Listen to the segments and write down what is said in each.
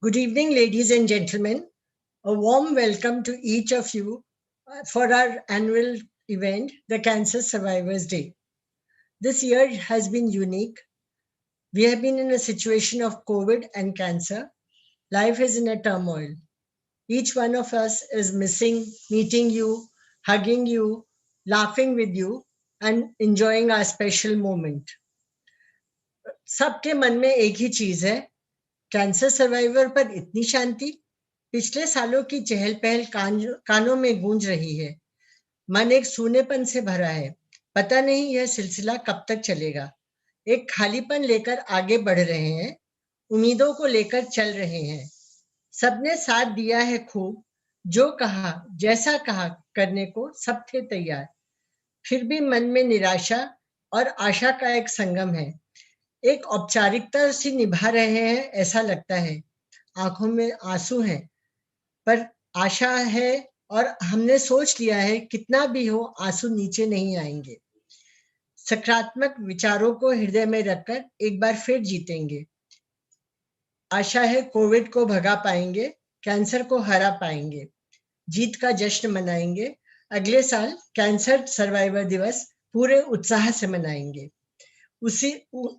Good evening, ladies and gentlemen. A warm welcome to each of you for our annual event, the Cancer Survivors Day. This year has been unique. We have been in a situation of COVID and cancer. Life is in a turmoil. Each one of us is missing meeting you, hugging you, laughing with you, and enjoying our special moment. सबके मन में एक ही चीज है, cancer survivor पर इतनी शांति। पिछले सालों की चहल पहल कानों में गूंज रही है। मन एक सूनेपन से भरा है। पता नहीं यह सिलसिला कब तक चलेगा। एक खालीपन लेकर आगे बढ़ रहे हैं, उम्मीदों को लेकर चल रहे हैं। सबने साथ दिया है खूब, जो कहा जैसा कहा करने को सब थे तैयार। फिर भी मन में निराशा और आशा का एक संगम है। एक औपचारिकता से निभा रहे हैं ऐसा लगता है। आंखों में आंसू हैं, पर आशा है और हमने सोच लिया है कितना भी हो आंसू नीचे नहीं आएंगे। सकारात्मक विचारों को हृदय में रखकर एक बार फिर जीतेंगे। आशा है कोविड को भगा पाएंगे, कैंसर को हरा पाएंगे, जीत का जश्न मनाएंगे। अगले साल कैंसर सर्वाइवर दिवस पूरे उत्साह से मनाएंगे। उसी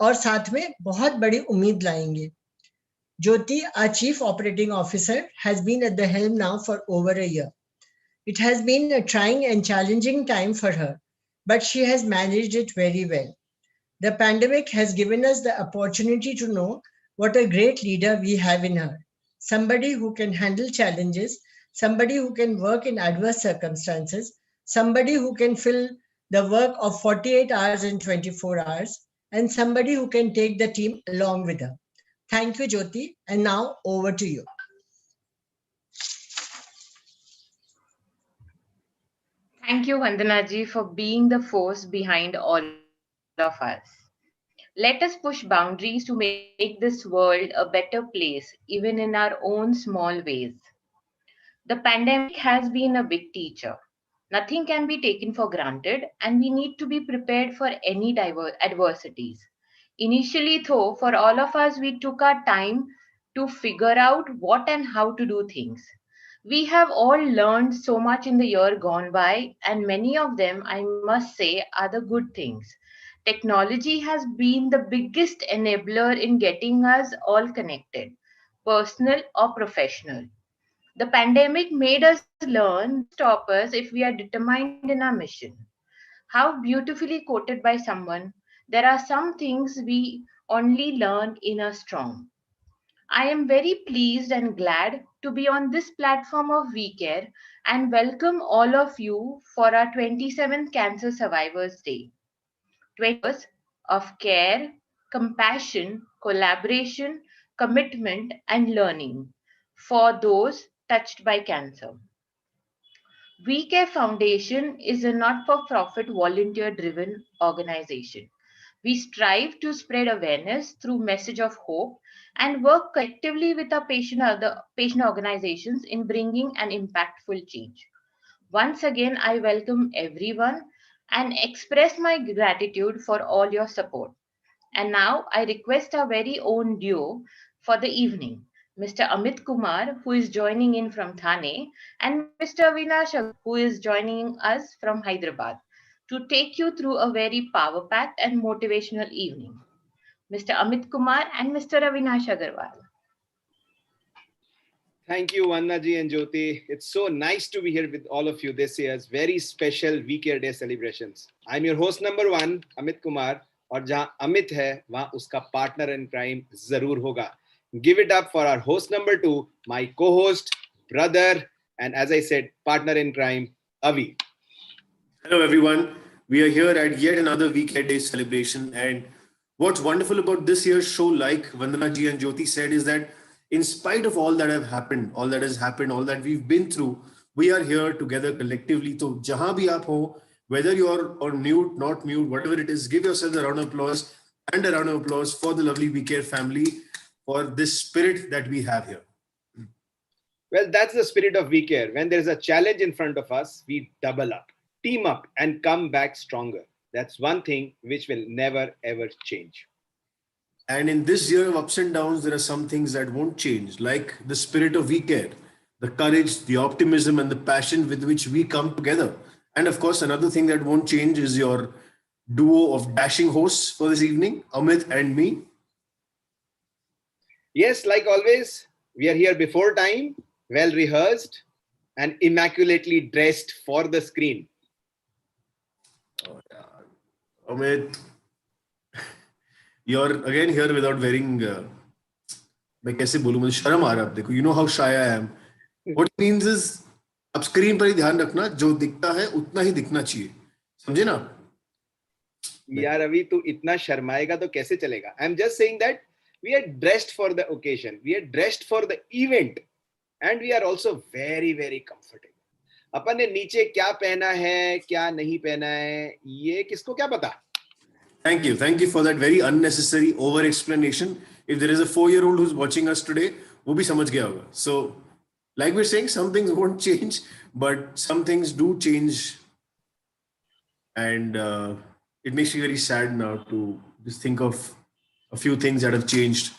और साथ में बहुत बड़ी उम्मीद लाएंगे। Jyoti, our Chief Operating Officer, has been at the helm now for over a year. It has been a trying and challenging time for her, but she has managed it very well. The pandemic has given us the opportunity to know what a great leader we have in her. Somebody who can handle challenges, somebody who can work in adverse circumstances, somebody who can fill the work of 48 hours and 24 hours, and somebody who can take the team along with her. Thank you, Jyoti. And now over to you. Thank you, Vandana ji, for being the force behind all of us. Let us push boundaries to make this world a better place, even in our own small ways. The pandemic has been a big teacher. Nothing can be taken for granted, and we need to be prepared for any adversities. Initially, though, for all of us, we took our time to figure out what and how to do things. We have all learned so much in the year gone by, and many of them, I must say, are the good things. Technology has been the biggest enabler in getting us all connected, personal or professional. The pandemic made us learn stop us if we are determined in our mission. How beautifully quoted by someone, there are some things we only learn in a storm. I am very pleased and glad to be on this platform of WeCare and welcome all of you for our 27th Cancer Survivors Day. 20 years of care, compassion, collaboration, commitment, and learning for those touched by cancer. We Care Foundation is a not for profit volunteer driven organization. We strive to spread awareness through message of hope and work collectively with our other patient organizations in bringing an impactful change. Once again, I welcome everyone and express my gratitude for all your support. And now I request our very own duo for the evening, Mr. Amit Kumar, who is joining in from Thane, and Mr. Avinash, who is joining us from Hyderabad, to take you through a very power packed and motivational evening. Mr. Amit Kumar and Mr. Avinash Agarwal. Thank you, Vannaji and Jyoti. It's so nice to be here with all of you this year's very special We Care Day celebrations. I'm your host number one, Amit Kumar, और जहां अमित है वहां उसका partner in crime जरूर होगा. Give it up for our host number 2, my co-host, brother, and as I said, partner in crime, Avi. Hello everyone. We are here at yet another We Care Day celebration, and what's wonderful about this year's show, like Vandana ji and Jyoti said, is that in spite of all that have happened, all that has happened, all that we've been through, we are here together collectively. So jahan bhi aap ho, whether you're on mute, not mute, whatever it is, give yourselves a round of applause and a round of applause for the lovely We Care family for this spirit that we have here. Well, that's the spirit of We Care. When there's a challenge in front of us, we double up, team up, and come back stronger. That's one thing which will never ever change. And in this year of ups and downs, there are some things that won't change, like the spirit of We Care, the courage, the optimism, and the passion with which we come together. And of course, another thing that won't change is your duo of dashing hosts for this evening, Amit and me. Yes, like always, we are here before time, well rehearsed, and immaculately dressed for the screen. Oh, yeah. Amit, you're again here without wearing. मैं कैसे बोलूं, मुझे शर्म आ रहा है. देखो, you know how shy I am. What it means is, अब screen पर ही ध्यान रखना, जो दिखता है उतना ही दिखना चाहिए, समझे ना? यार अभी तू इतना शर्माएगा तो कैसे चलेगा? I'm just saying that we are dressed for the occasion, we are dressed for the event, and we are also very very comfortable. अपन ने नीचे क्या पहना है, क्या नहीं पहना है, ये किसको क्या पता? Thank you for that very unnecessary over explanation. If there is a 4-year-old who's watching us today, वो भी समझ गया होगा. So, like we're saying, some things won't change, but some things do change, and it makes me very sad now to just think of a few things that have changed.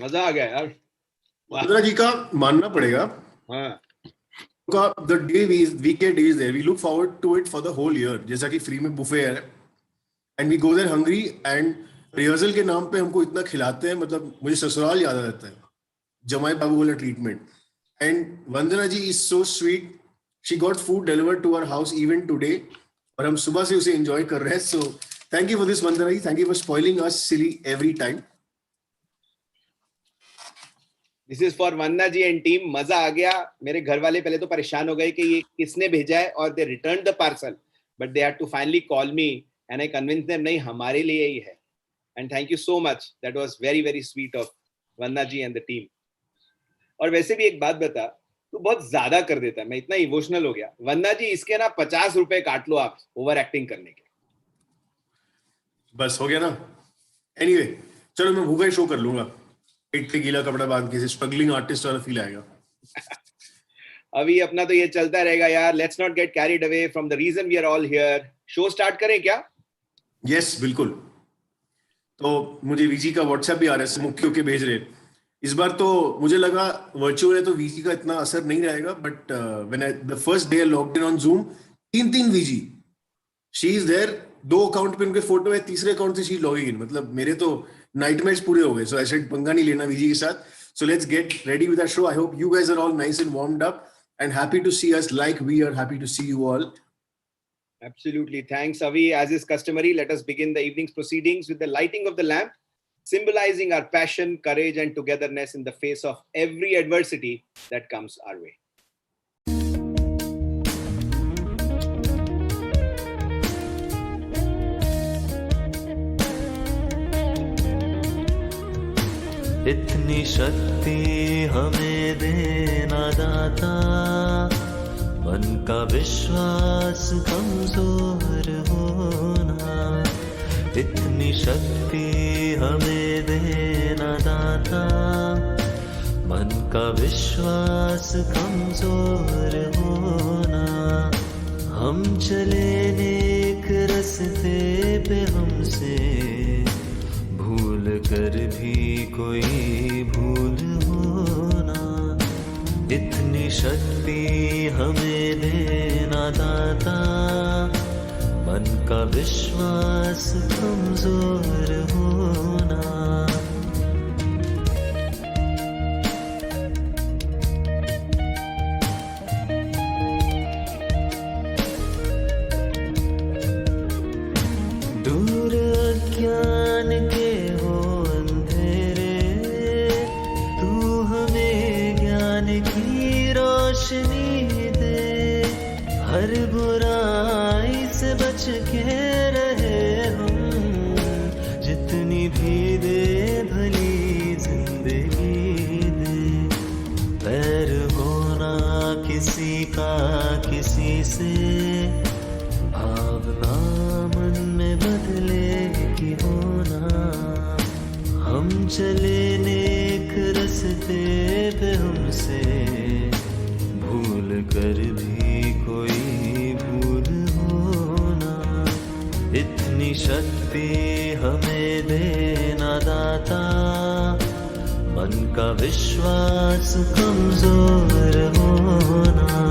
मजा आ गया यार. वंदना जी का मानना पड़ेगा. हाँ. The day weekend is there, we look forward to it for the whole year. जैसा कि free में बुफे है, and we go there hungry, and rehearsal के नाम पे हमको इतना खिलाते हैं, मतलब मुझे ससुराल याद आ जाता है, जमाई बाबू वाला treatment. And Vandana ji is so sweet. She got food delivered to our house even today, और हम सुबह से उसे enjoy कर रहे हैं. So thank you for this, Vandana ji. Thank you for spoiling us silly every time. This is for Vandana ji and team. मजा आ गया. मेरे घर वाले पहले तो परेशान हो गए कि ये किसने भेजा है, और they returned the parcel, but they had to finally call me, and I convinced them नहीं हमारे लिए ही है. And thank you so much. That was very very sweet of Vandana ji and the team. और वैसे भी एक बात बता, तू बहुत ज्यादा कर देता है, मैं इतना इमोशनल हो गया. वंदना जी इसके ना 50 रुपए काट लो आप ओवर एक्टिंग करने के. बस हो गया ना. Anyway, चलो मैं भूखा ही शो कर लूंगा. पेट पे गीला कपड़ा बांध के, स्ट्रगलिंग आर्टिस्ट वाला फील आएगा. अभी अपना तो ये चलता रहेगा यार. Let's not get carried away from the reason we are all here. Show start करें क्या? यस, बिल्कुल. तो मुझे वीजी का व्हाट्सएप भी आ रहा है, मुख्य के भेज रहे. इस बार तो मुझे लगा वर्चुअल है तो वीजी का इतना असर नहीं रहेगा, but when I the first day logged in on Zoom, 3 VG, she is there. 2 account पे उनके फोटो है, तीसरे अकाउंट से शी लॉगिंग इन. मतलब मेरे तो नाइटमेयर्स पूरे हो गए. सो आई सेड पंगा नहीं लेना वीजी के साथ. So let's get ready with the show. I hope you guys are all nice and warmed up and happy to see us like we are happy to see you all. Absolutely. Thanks, Avi. As is customary, let us begin the evening's proceedings with the lighting of the lamp, symbolizing our passion, courage, and togetherness in the face of every adversity that comes our way. इतनी शक्ति हमें देना दाता, मन का विश्वास कमजोर होना. इतनी शक्ति हमें देना दाता, मन का विश्वास कमजोर होना. हम चले नेक रस्ते पे, हमसे भूल कर भी कोई भूल होना. इतनी शक्ति हमें देना दाता, मन का विश्वास कमजोर होना. दूर अज्ञान के हो अंधेरे, तू हमें ज्ञान की रोशनी दे. हर बुराई से बच के रहे हम, जितनी भी दे भली जिंदगी दे. पैर होना किसी का किसी से, भावना मन में बदलेगी होना. हम चले नेक रस्ते पे, हमसे भूल कर भी अपनी शक्ति हमें देना दाता, मन का विश्वास कमजोर होना।